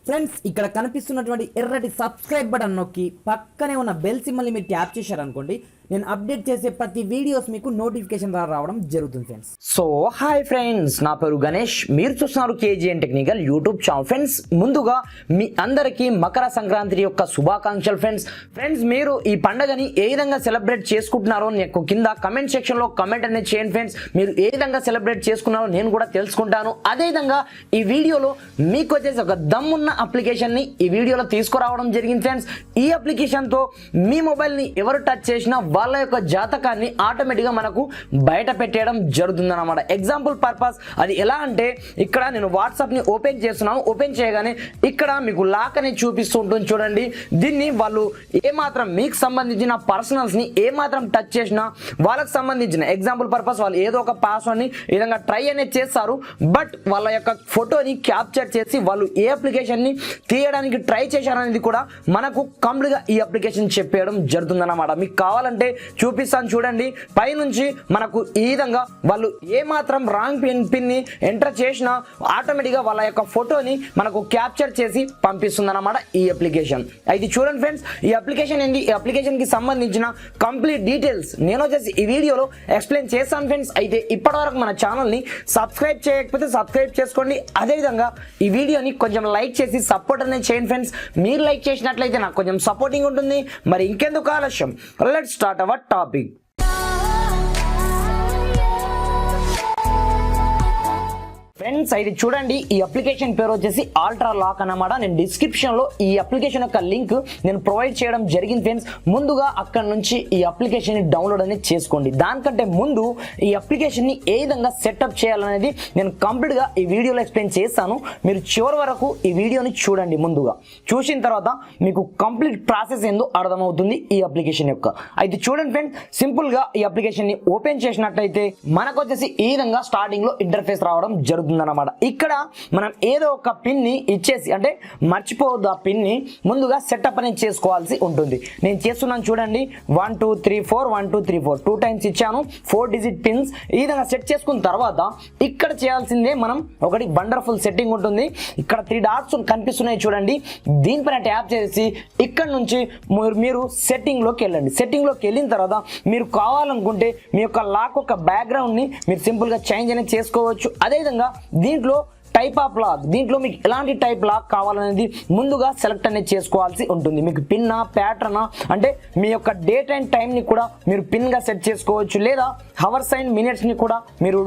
Friends ఇక్కడ కనిపిస్తున్నటువంటి ఎర్రటి సబ్స్క్రైబ్ బటన్ నొక్కి పక్కనే ఉన్న బెల్ సింబల్ని మీరు ట్యాప్ చేశారనుకోండి, నేను అప్డేట్ చేసే ప్రతి వీడియోస్ మీకు నోటిఫికేషన్ ద్వారా రావడం జరుగుతుంది ఫ్రెండ్స్. సో హాయ్ ఫ్రెండ్స్, నా పేరు గణేష్, మీరు చూస్తున్నారు KGN technical YouTube channel. Friends ముందుగా మీ అందరికీ మకర సంక్రాంతి యొక్క శుభాకాంక్షలు ఫ్రెండ్స్. మీరు ఈ పండుగని ఏ విధంగా సెలబ్రేట్ చేసుకుంటున్నారో నాకు కింద కమెంట్ సెక్షన్లో కమెంట్ అనేది చేయండి ఫ్రెండ్స్. మీరు ఏ విధంగా సెలబ్రేట్ చేసుకున్నారో నేను కూడా తెలుసుకుంటాను. అదేవిధంగా ఈ వీడియోలో మీకు వచ్చేసి ఒక దమ్మున్న అప్లికేషన్ని ఈ వీడియోలో తీసుకురావడం జరిగింది ఫ్రెండ్స్. ఈ అప్లికేషన్తో మీ మొబైల్ని ఎవరు టచ్ చేసినా వాళ్ళ యొక్క జాతకాన్ని ఆటోమేటిక్గా మనకు బయట పెట్టేయడం జరుగుతుంది అన్నమాట. ఎగ్జాంపుల్ పర్పస్ అది ఎలా అంటే, ఇక్కడ నేను వాట్సాప్ని ఓపెన్ చేస్తున్నాను. ఓపెన్ చేయగానే ఇక్కడ మీకు లాక్ అనేది చూపిస్తూ ఉంటుంది చూడండి. దీన్ని వాళ్ళు ఏమాత్రం మీకు సంబంధించిన పర్సనల్స్ని ఏమాత్రం టచ్ చేసినా వాళ్ళకి సంబంధించిన ఎగ్జాంపుల్ పర్పస్ వాళ్ళు ఏదో ఒక పాస్వర్డ్ని ఈ విధంగా ట్రై అనేది చేస్తారు. బట్ వాళ్ళ యొక్క ఫోటోని క్యాప్చర్ చేసి వాళ్ళు ఏ అప్లికేషన్ని తీయడానికి ట్రై చేశారనేది కూడా మనకు కంప్లీట్గా ఈ అప్లికేషన్ చెప్పేయడం జరుగుతుందన్నమాట. మీకు కావాలంటే చూపిస్తాను చూడండి. పైనుంచి మనకు ఈ విధంగా వాళ్ళు ఏమాత్రం రాంగ్ పిన్ని ఎంటర్ చేసినా ఆటోమేటిక్గా వాళ్ళ యొక్క ఫోటోని మనకు క్యాప్చర్ చేసి పంపిస్తుంది అన్నమాట ఈ అప్లికేషన్. అయితే చూడండి ఫ్రెండ్స్, ఈ అప్లికేషన్ ఏంటి, ఈ అప్లికేషన్ కి సంబంధించిన కంప్లీట్ డీటెయిల్స్ నేను వచ్చేసి ఈ వీడియోలో ఎక్స్ప్లెయిన్ చేస్తాను ఫ్రెండ్స్. అయితే ఇప్పటివరకు మన ఛానల్ని సబ్స్క్రైబ్ చేయకపోతే సబ్స్క్రైబ్ చేసుకోండి. అదేవిధంగా ఈ వీడియోని కొంచెం లైక్ చేసి సపోర్ట్ అనేది చేయండి ఫ్రెండ్స్. మీరు లైక్ చేసినట్లయితే నాకు కొంచెం సపోర్టింగ్ ఉంటుంది. మరి ఇంకెందుకు ఆలస్యం, let's start our topic. Friends అయితే చూడండి, ఈ అప్లికేషన్ పేరు వచ్చేసి అల్ట్రా లాక్ అన్నమాట. నేను డిస్క్రిప్షన్ లో ఈ అప్లికేషన్ యొక్క లింక్ నేను ప్రొవైడ్ చేయడం జరిగింది ఫ్రెండ్స్. ముందుగా అక్కడ నుంచి ఈ అప్లికేషన్ ని డౌన్లోడ్ అనేది చేసుకోండి. దానికంటే ముందు ఈ అప్లికేషన్ ని ఏ విధంగా సెటప్ చేయాలనేది నేను కంప్లీట్ గా ఈ వీడియోలో ఎక్స్ప్లెయిన్ చేస్తాను. మీరు చివరి వరకు ఈ వీడియోని చూడండి. ముందుగా చూసిన తర్వాత మీకు కంప్లీట్ ప్రాసెస్ ఏందో అర్థమవుతుంది ఈ అప్లికేషన్ యొక్క. అయితే చూడండి ఫ్రెండ్స్, సింపుల్ గా ఈ అప్లికేషన్ ని ఓపెన్ చేసినట్లయితే మనకు వచ్చేసి ఈ విధంగా స్టార్టింగ్ లో ఇంటర్ఫేస్ రావడం జరుగుతుంది అన్నమాట. ఇక్కడ మనం ఏదో ఒక పిన్ ని ఇచ్చేసి, అంటే మర్చిపోవద్దు, ఆ పిన్ ని ముందుగా సెటప్ అనేది చేసుకోవాల్సి ఉంటుంది. నేను చేస్తున్నాను చూడండి. 1 2 3 4 1 2 3 4 2 టైమ్స్ ఇచ్చాను. 4 డిజిట్ పిన్స్ ఈ విధంగా సెట్ చేసుకున్న తర్వాత ఇక్కడ చేయాల్సిందే మనం ఒకటి వండర్ఫుల్ సెట్టింగ్ ఉంటుంది. ఇక్కడ 3 డాట్స్ కనిపిస్తున్నాయి చూడండి. దీనిపైన ట్యాప్ చేసి ఇక్కడ నుంచి మీరు సెట్టింగ్ లోకి వెళ్ళండి. సెట్టింగ్ లోకి వెళ్ళిన తర్వాత మీరు కావాలనుకుంటే మీ యొక్క లాక్ యొక్క బ్యాక్గ్రౌండ్ ని మీరు సింపుల్ గా చేంజ్ అనేది చేసుకోవచ్చు. అదేవిధంగా దీంట్లో టైప్ ఆఫ్ లాక్, దీంట్లో మీకు ఎలాంటి టైప్ లాక్ కావాలనేది ముందుగా సెలెక్ట్ అనేది చేసుకోవాల్సి ఉంటుంది. మీకు పిన్నా ప్యాటర్నా, అంటే మీ యొక్క డేట్ అండ్ టైంని కూడా మీరు పిన్గా సెట్ చేసుకోవచ్చు, లేదా హవర్స్ అండ్ మినిట్స్ని కూడా మీరు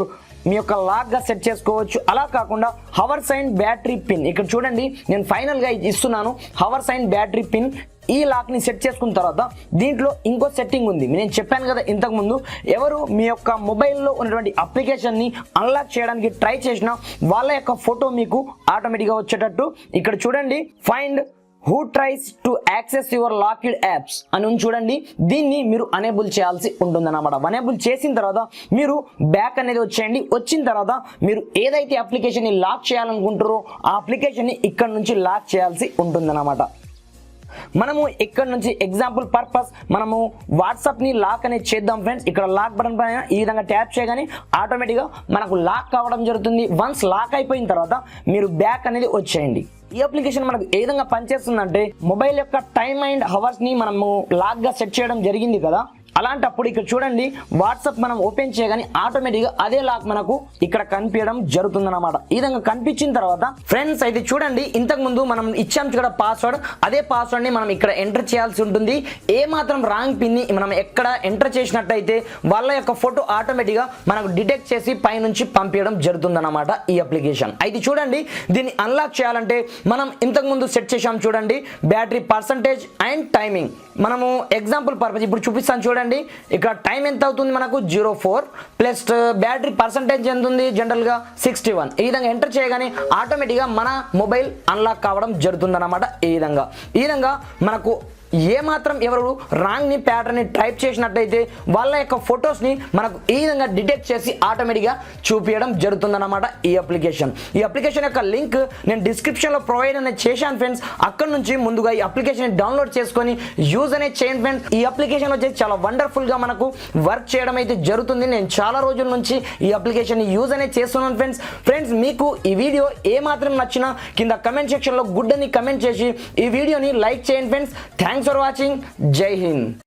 మీ యొక్క లాక్గా సెట్ చేసుకోవచ్చు. అలా కాకుండా హవర్స్ అండ్ బ్యాటరీ పిన్, ఇక్కడ చూడండి నేను ఫైనల్గా ఇస్తున్నాను హవర్స్ అండ్ బ్యాటరీ పిన్. ఈ లాక్ని సెట్ చేసుకున్న తర్వాత దీంట్లో ఇంకో సెట్టింగ్ ఉంది. నేను చెప్పాను కదా ఇంతకుముందు, ఎవరు మీ యొక్క మొబైల్లో ఉన్నటువంటి అప్లికేషన్ని అన్లాక్ చేయడానికి ట్రై చేసినా వాళ్ళ యొక్క ఫోటో మీకు ఆటోమేటిక్గా వచ్చేటట్టు ఇక్కడ చూడండి, find who tries to access your locked apps అని చూడండి. దీన్ని మీరు అనేబుల్ చేయాల్సి ఉంటుంది అన్నమాట. అనేబుల్ చేసిన తర్వాత మీరు బ్యాక్ అనేది వచ్చేయండి. వచ్చిన తర్వాత మీరు ఏదైతే అప్లికేషన్ని లాక్ చేయాలనుకుంటారో ఆ అప్లికేషన్ని ఇక్కడ నుంచి లాక్ చేయాల్సి ఉంటుంది అన్నమాట. మనము ఇక్కడ నుంచి ఎగ్జాంపుల్ పర్పస్ మనము వాట్సాప్ని లాక్ అనేది చేద్దాం ఫ్రెండ్స్. ఇక్కడ లాక్ బటన్ పైన ఈ విధంగా ట్యాప్ చేయగానే ఆటోమేటిక్గా మనకు లాక్ కావడం జరుగుతుంది. వన్స్ లాక్ అయిపోయిన తర్వాత మీరు బ్యాక్ అనేది వచ్చేయండి. ఈ అప్లికేషన్ మనకు ఏ విధంగా పనిచేస్తుందంటే, మొబైల్ యొక్క టైమ్ అండ్ హవర్స్ ని మనము లాక్ గా సెట్ చేయడం జరిగింది కదా, అలాంటప్పుడు ఇక్కడ చూడండి వాట్సాప్ మనం ఓపెన్ చేయగానే ఆటోమేటిక్గా అదే లాక్ మనకు ఇక్కడ కనిపించడం జరుగుతుంది అన్నమాట. ఈ విధంగా కనిపించిన తర్వాత ఫ్రెండ్స్ అయితే చూడండి, ఇంతకు ముందు మనం ఇచ్చాం ఇక్కడ పాస్వర్డ్, అదే పాస్వర్డ్ ని మనం ఇక్కడ ఎంటర్ చేయాల్సి ఉంటుంది. ఏ మాత్రం రాంగ్ పిన్ ని మనం ఎక్కడ ఎంటర్ చేసినట్టయితే వాళ్ళ యొక్క ఫోటో ఆటోమేటిక్గా మనకు డిటెక్ట్ చేసి పైనుంచి పంపించడం జరుగుతుంది అన్నమాట ఈ అప్లికేషన్. అయితే చూడండి, దీన్ని అన్లాక్ చేయాలంటే మనం ఇంతకు ముందు సెట్ చేసాం చూడండి, బ్యాటరీ పర్సంటేజ్ అండ్ టైమింగ్. మనము ఎగ్జాంపుల్ పర్పస్ ఇప్పుడు చూపిస్తాను చూడండి. ఇక్కడ టైం ఎంత అవుతుంది మనకు 04 ప్లస్ బ్యాటరీ పర్సంటేజ్ ఎంత ఉంది జనరల్ గా 61. ఈ విధంగా ఎంటర్ చేయగానే ఆటోమేటిక్గా మన మొబైల్ అన్లాక్ కావడం జరుగుతుంది అన్నమాట. ఈ విధంగా మనకు ఏమాత్రం ఎవరు రాంగ్ని ప్యాటర్న్ని టైప్ చేసినట్టయితే వాళ్ళ యొక్క ఫొటోస్ని మనకు ఈ విధంగా డిటెక్ట్ చేసి ఆటోమేటిక్గా చూపించడం జరుగుతుందన్నమాట ఈ అప్లికేషన్ యొక్క లింక్ నేను డిస్క్రిప్షన్లో ప్రొవైడ్ అనేది చేశాను ఫ్రెండ్స్. అక్కడ నుంచి ముందుగా ఈ అప్లికేషన్ డౌన్లోడ్ చేసుకొని యూజ్ అనేది చేయండి ఫ్రెండ్స్. ఈ అప్లికేషన్ వచ్చేసి చాలా వండర్ఫుల్గా మనకు వర్క్ చేయడం అయితే జరుగుతుంది. నేను చాలా రోజుల నుంచి ఈ అప్లికేషన్ యూజ్ అనేది చేస్తున్నాను ఫ్రెండ్స్. మీకు ఈ వీడియో ఏమాత్రం నచ్చినా కింద కమెంట్ సెక్షన్లో గుడ్ అని కమెంట్ చేసి ఈ వీడియోని లైక్ చేయండి ఫ్రెండ్స్. Thanks for watching. జై హింద్.